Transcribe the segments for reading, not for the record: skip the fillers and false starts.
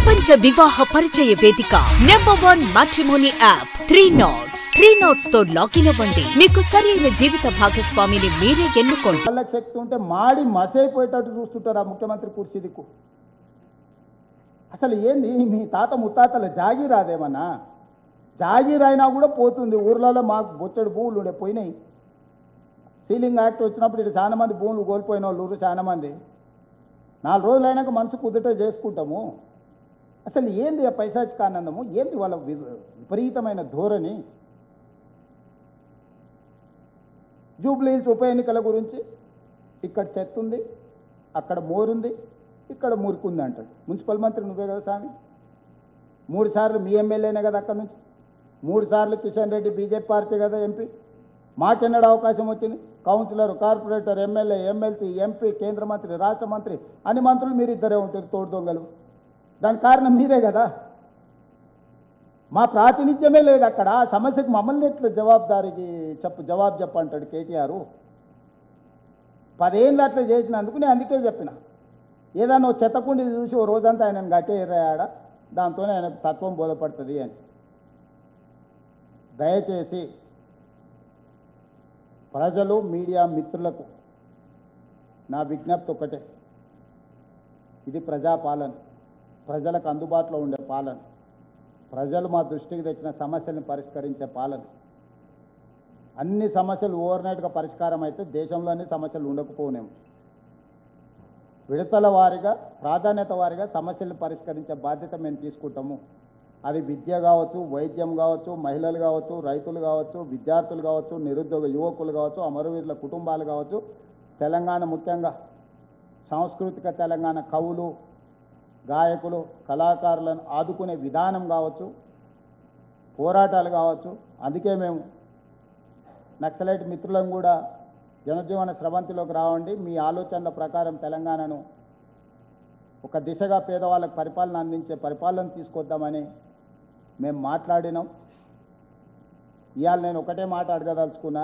ప్రపంచ వివాహ పరిచయ వేదిక #1 మ్యాట్రిమోనీ యాప్ 3 Knots తో లాగిన్ అవ్వండి. మీకు సరైన జీవిత భాగస్వామిని మీరే ఎన్నుకోండి. వాళ్ళకి శక్తి ఉంటే మాడి మసైపోయేటట్టు చూస్తుంటారు ఆ ముఖ్యమంత్రి కుర్చీ దిక్కు. అసలు ఏంది మీ తాత ముత్తాతల జాగీర్ రాదేమన్నా? జాగీర్ అయినా కూడా పోతుంది. ఊర్లలో మాకు బొచ్చడు భూములు ఉండే పోయినాయి. సీలింగ్ యాక్ట్ వచ్చినప్పుడు ఇటు చాలా మంది భూములు కోల్పోయిన వాళ్ళు చాలా మంది. 4 రోజులైనాక మనసు కుదుట చేసుకుంటాము. అసలు ఏంది ఆ పైశాచిక ఆనందము? ఏంది వాళ్ళ విపరీతమైన ధోరణి? జూబ్లీ హిల్స్ ఉప ఎన్నికల గురించి ఇక్కడ చెత్త ఉంది, అక్కడ మోరుంది, ఇక్కడ మురుకుంది అంటాడు. మున్సిపల్ మంత్రి నువ్వే కదా స్వామి. 3 సార్లు మీ ఎమ్మెల్యేనే కదా అక్కడ నుంచి. 3 సార్లు కిషన్ రెడ్డి బీజేపీ పార్టీ కదా ఎంపీ. మాకెన్నడ అవకాశం వచ్చింది? Councillor, corporator, MLA, MLC, MP, కేంద్ర మంత్రి, రాష్ట్ర మంత్రి, అన్ని మంత్రులు మీరు ఇద్దరే ఉంటారు తోడు దొంగలు. దానికి కారణం మీరే కదా. మా ప్రాతినిధ్యమే లేదు అక్కడ. ఆ సమస్యకు మమ్మల్ని ఎట్లా జవాబు చెప్పంటాడు కేటీఆర్. 10 ఏళ్ళు అట్లా చేసినందుకు నేను అందుకే చెప్పిన, ఏదన్నా చెత్తకుండి చూసి ఓ రోజంతా ఆయనను గట్టేరాడ, దాంతోనే ఆయనకు తత్వం బోధపడుతుంది అని. దయచేసి ప్రజలు, మీడియా మిత్రులకు నా విజ్ఞప్తి ఒకటే, ఇది ప్రజాపాలన, ప్రజలకు అందుబాటులో ఉండే పాలన, ప్రజలు మా దృష్టికి తెచ్చిన సమస్యలను పరిష్కరించే పాలన. అన్ని సమస్యలు ఓవర్నైట్గా పరిష్కారం అయితే దేశంలోనే సమస్యలు ఉండకపోనేమో. విడతల వారీగా, ప్రాధాన్యత వారీగా సమస్యలను పరిష్కరించే బాధ్యత మేము తీసుకుంటాము. అది విద్య కావచ్చు, వైద్యం కావచ్చు, మహిళలు కావచ్చు, రైతులు కావచ్చు, విద్యార్థులు కావచ్చు, నిరుద్యోగ యువకులు కావచ్చు, అమరవీరుల కుటుంబాలు కావచ్చు, తెలంగాణ ముఖ్యంగా సాంస్కృతిక తెలంగాణ కవులు, గాయకులు, కళాకారులను ఆదుకునే విధానం కావచ్చు, పోరాటాలు కావచ్చు. అందుకే మేము నక్సలైట్ మిత్రులను కూడా జనజీవన స్రవంతిలోకి రావండి, మీ ఆలోచనల ప్రకారం తెలంగాణను ఒక దిశగా పేదవాళ్ళకు పరిపాలన అందించే పరిపాలన తీసుకొద్దామని మేము మాట్లాడినాం. ఇవాళ నేను ఒకటే మాట అడగదలుచుకున్నా,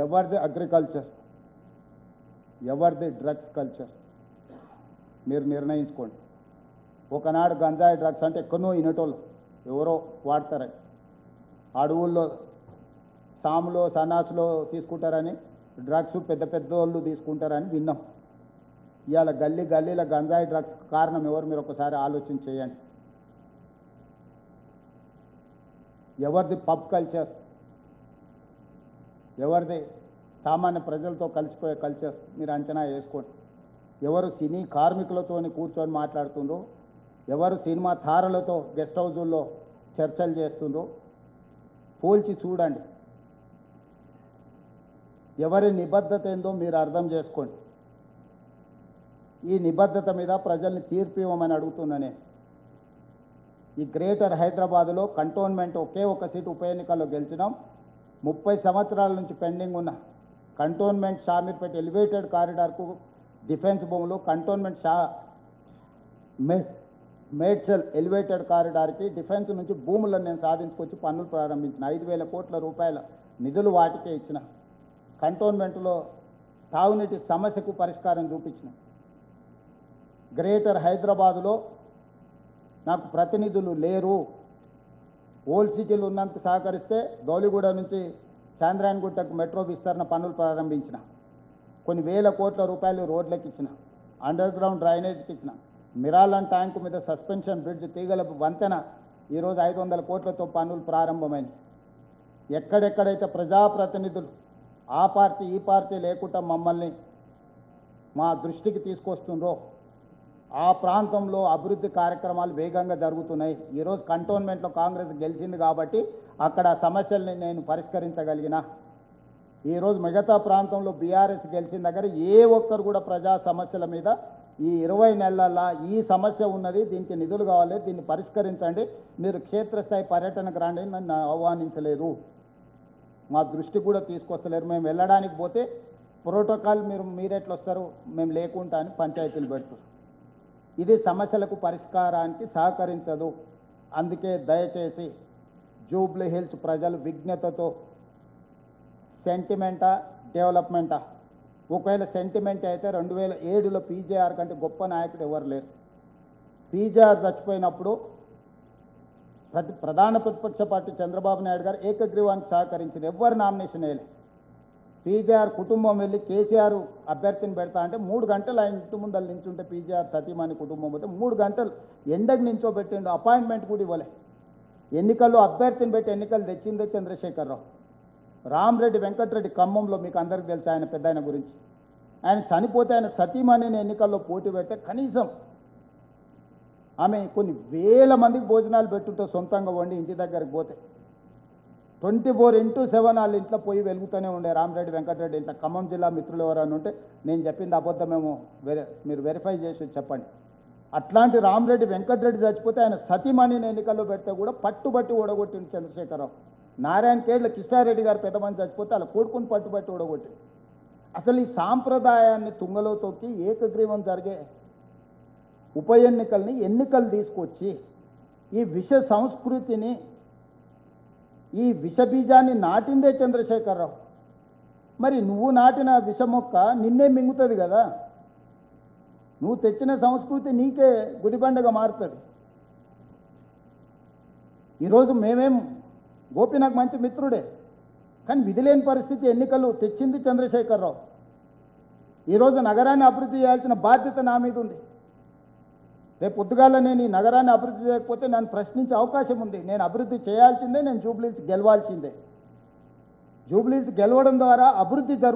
ఎవరిది అగ్రికల్చర్, ఎవరిది డ్రగ్స్ కల్చర్ మీరు నిర్ణయించుకోండి. ఒకనాడు గంజాయి డ్రగ్స్ అంటే ఎక్కడో ఇనటోళ్ళు ఎవరో వాడతారని, అడవుల్లో సాములో సన్నాసులో తీసుకుంటారని, డ్రగ్స్ పెద్ద పెద్ద వాళ్ళు తీసుకుంటారని విన్నాం. ఇవాళ గల్లీల గంజాయి డ్రగ్స్ కారణం ఎవరు? మీరు ఒకసారి ఆలోచన చేయండి. ఎవరిది పబ్ కల్చర్, ఎవరిది సామాన్య ప్రజలతో కలిసిపోయే కల్చర్ మీరు అంచనా వేసుకోండి. ఎవరు సినీ కార్మికులతో కూర్చొని మాట్లాడుతుండ్రో, ఎవరు సినిమా తారలతో గెస్ట్ హౌజుల్లో చర్చలు చేస్తుండ్రో పోల్చి చూడండి. ఎవరి నిబద్ధత ఏందో మీరు అర్థం చేసుకోండి. ఈ నిబద్ధత మీద ప్రజల్ని తీర్పు ఇవ్వమని అడుగుతున్నా నేను. ఈ గ్రేటర్ హైదరాబాదులో కంటోన్మెంట్ ఒకే ఒక సీటు ఉప ఎన్నికల్లో గెలిచినాం. 30 సంవత్సరాల నుంచి పెండింగ్ ఉన్న కంటోన్మెంట్ షామీర్పేట ఎలివేటెడ్ కారిడార్కు డిఫెన్స్ భూములు, కంటోన్మెంట్ మేడ్చల్ ఎలివేటెడ్ కారిడార్కి డిఫెన్స్ నుంచి భూములను నేను సాధించుకొచ్చి పనులు ప్రారంభించిన. 5,000 కోట్ల రూపాయల నిధులు వాటికే ఇచ్చిన. కంటోన్మెంట్లో తాగునీటి సమస్యకు పరిష్కారం చూపించిన. గ్రేటర్ హైదరాబాదులో నాకు ప్రతినిధులు లేరు. ఓల్డ్ సిటీలు ఉన్నందుకు సహకరిస్తే గౌలిగూడ నుంచి చాంద్రాయణగుట్టకు మెట్రో విస్తరణ పనులు ప్రారంభించిన. కొన్ని వేల కోట్ల రూపాయలు రోడ్లకు ఇచ్చిన, అండర్ గ్రౌండ్ డ్రైనేజ్కి ఇచ్చిన. మిరాలన్ ట్యాంకు మీద సస్పెన్షన్ బ్రిడ్జ్ తీగల వంతెన ఈరోజు 500 కోట్లతో పనులు ప్రారంభమైంది. ఎక్కడెక్కడైతే ప్రజాప్రతినిధులు ఆ పార్టీ ఈ పార్టీ లేకుండా మమ్మల్ని మా దృష్టికి తీసుకొస్తుండ్రో ఆ ప్రాంతంలో అభివృద్ధి కార్యక్రమాలు వేగంగా జరుగుతున్నాయి. ఈరోజు కంటోన్మెంట్లో కాంగ్రెస్ గెలిచింది కాబట్టి అక్కడ సమస్యల్ని నేను పరిష్కరించగలిగిన. ఈరోజు మిగతా ప్రాంతంలో బీఆర్ఎస్ గెలిచిన దగ్గర ఏ ఒక్కరు కూడా ప్రజా సమస్యల మీద ఈ 20 నెలల ఈ సమస్య ఉన్నది, దీనికి నిధులు కావాలి, దీన్ని పరిష్కరించండి, మీరు క్షేత్రస్థాయి పర్యటనకు రండి నన్ను ఆహ్వానించలేదు. మా దృష్టి కూడా తీసుకొస్తలేరు. మేము వెళ్ళడానికి పోతే ప్రోటోకాల్ మీరెట్లు వస్తారు, మేము లేకుండా అని పంచాయతీలు పెడతారు. ఇది సమస్యలకు పరిష్కారానికి సహకరించదు. అందుకే దయచేసి జూబ్లీ హిల్స్ ప్రజలు విజ్ఞతతో సెంటిమెంటా డెవలప్మెంటా, ఒకవేళ సెంటిమెంట్ అయితే 2007లో పీజేఆర్ కంటే గొప్ప నాయకుడు ఎవరు లేరు. పీజీఆర్ చచ్చిపోయినప్పుడు ప్రధాన ప్రతిపక్ష పార్టీ చంద్రబాబు నాయుడు గారు ఏకగ్రీవానికి సహకరించారు. ఎవ్వరు నామినేషన్ వేయలే. పీజీఆర్ కుటుంబం వెళ్ళి కేసీఆర్ అభ్యర్థిని పెడతా అంటే 3 గంటలు ఆయన ఇంటి ముందర నించుంటే పీజీఆర్ సతీమణి కుటుంబం పోతే 3 గంటలు ఎండకు నించోబెట్టిండు. అపాయింట్మెంట్ కూడా ఇవ్వలే. ఎన్నికల్లో అభ్యర్థిని పెట్టి ఎన్నికలు తెచ్చిందే చంద్రశేఖరరావు. రామరెడ్డి వెంకటరెడ్డి ఖమ్మంలో మీకు అందరికీ తెలుసు ఆయన పెద్ద ఆయన గురించి. ఆయన చనిపోతే ఆయన సతీమణిని ఎన్నికల్లో పోటీ పెడితే కనీసం ఆమె కొన్ని వేల మందికి భోజనాలు పెట్టుంటే సొంతంగా వండి ఇంటి దగ్గరికి పోతే 24/7 వాళ్ళ ఇంట్లో పోయి వెలుగుతూనే ఉండే రామరెడ్డి వెంకటరెడ్డి ఇంట్లో. ఖమ్మం జిల్లా మిత్రులు ఎవరైనా ఉంటే నేను చెప్పింది అబద్ధమేమో మీరు వెరిఫై చేసి చెప్పండి. అట్లాంటి రామరెడ్డి వెంకటరెడ్డి చచ్చిపోతే ఆయన సతీమణిని ఎన్నికల్లో పెడితే కూడా పట్టుబట్టి ఓడగొట్టింది చంద్రశేఖరరావు. నారాయణ కేడ్ల కృష్ణారెడ్డి గారు పెద్ద మంది చచ్చిపోతే అలా కొడుకుని పట్టుబట్టి ఓడగొట్టింది. అసలు ఈ సాంప్రదాయాన్ని తుంగలో తొక్కి ఏకగ్రీవం జరిగే ఉప ఎన్నికల్ని ఎన్నికలు తీసుకొచ్చి ఈ విష సంస్కృతిని ఈ విషబీజాన్ని నాటిందే చంద్రశేఖరరావు. మరి నువ్వు నాటిన విష మొక్క నిన్నే మింగుతుంది కదా. నువ్వు తెచ్చిన సంస్కృతి నీకే గుదిబండగా మారుతుంది. ఈరోజు గోపి నాకు మంచి మిత్రుడే, కానీ విధిలేని పరిస్థితి ఎన్నికలు తెచ్చింది చంద్రశేఖరరావు. ఈరోజు నగరాన్ని అభివృద్ధి చేయాల్సిన బాధ్యత నా మీద ఉంది. రేపు పొద్దుగాల నేను ఈ నగరాన్ని అభివృద్ధి చేయకపోతే నన్ను ప్రశ్నించే అవకాశం ఉంది. నేను అభివృద్ధి చేయాల్సిందే, నేను జూబ్లీహిల్స్ గెలవాల్సిందే. జూబ్లీహిల్స్ గెలవడం ద్వారా అభివృద్ధి జరుగుతుంది.